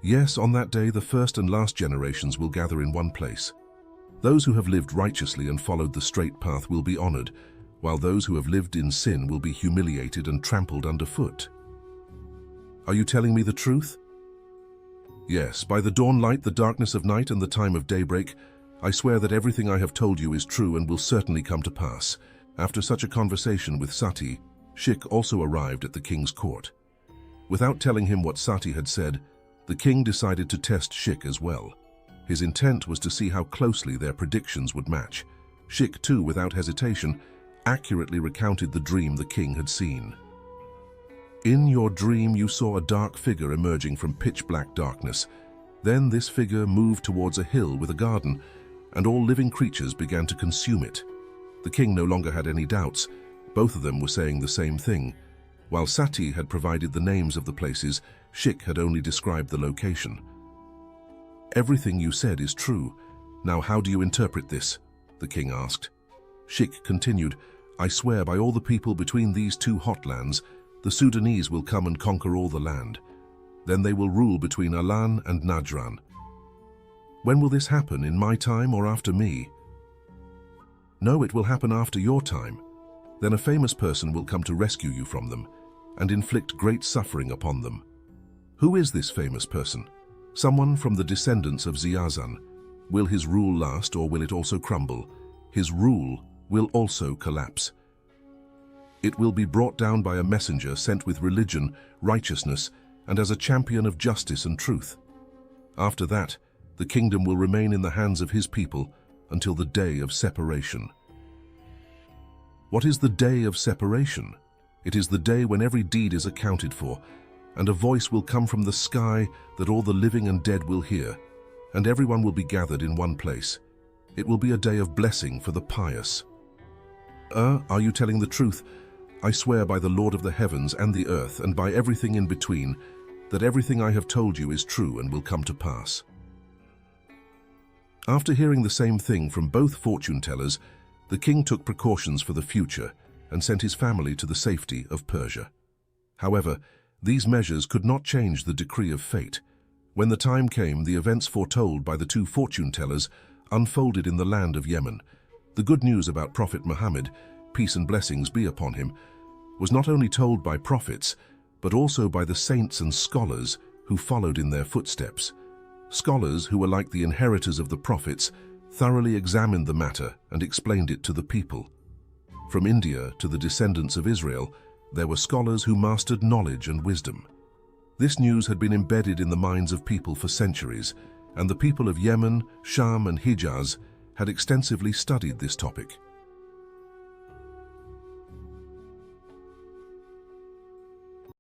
Yes, on that day the first and last generations will gather in one place. Those who have lived righteously and followed the straight path will be honored, while those who have lived in sin will be humiliated and trampled underfoot. Are you telling me the truth? Yes, by the dawn light, the darkness of night, and the time of daybreak, I swear that everything I have told you is true and will certainly come to pass. After such a conversation with Sati, Shik also arrived at the king's court. Without telling him what Sati had said, the king decided to test Shik as well. His intent was to see how closely their predictions would match. Shik, too, without hesitation, accurately recounted the dream the king had seen. In your dream, you saw a dark figure emerging from pitch-black darkness. Then this figure moved towards a hill with a garden, and all living creatures began to consume it. The king no longer had any doubts. Both of them were saying the same thing. While Sati had provided the names of the places, Shik had only described the location. Everything you said is true. Now how do you interpret this? The king asked. Shik continued, I swear by all the people between these two hot lands, the Sudanese will come and conquer all the land. Then they will rule between Alan and Najran. When will this happen, in my time or after me? No, it will happen after your time. Then a famous person will come to rescue you from them and inflict great suffering upon them. Who is this famous person? Someone from the descendants of Ziazan. Will his rule last, or will it also crumble? His rule will also collapse. It will be brought down by a messenger sent with religion, righteousness, and as a champion of justice and truth. After that, the kingdom will remain in the hands of his people until the day of separation. What is the day of separation? It is the day when every deed is accounted for, and a voice will come from the sky that all the living and dead will hear, and everyone will be gathered in one place. It will be a day of blessing for the pious. Are you telling the truth? I swear by the Lord of the heavens and the earth, and by everything in between, that everything I have told you is true and will come to pass. After hearing the same thing from both fortune-tellers, the king took precautions for the future and sent his family to the safety of Persia. However, these measures could not change the decree of fate. When the time came, the events foretold by the two fortune-tellers unfolded in the land of Yemen. The good news about Prophet Muhammad, peace and blessings be upon him, was not only told by prophets, but also by the saints and scholars who followed in their footsteps. Scholars who were like the inheritors of the prophets thoroughly examined the matter and explained it to the people. From India to the descendants of Israel, there were scholars who mastered knowledge and wisdom. This news had been embedded in the minds of people for centuries, and the people of Yemen, Sham, and Hijaz had extensively studied this topic.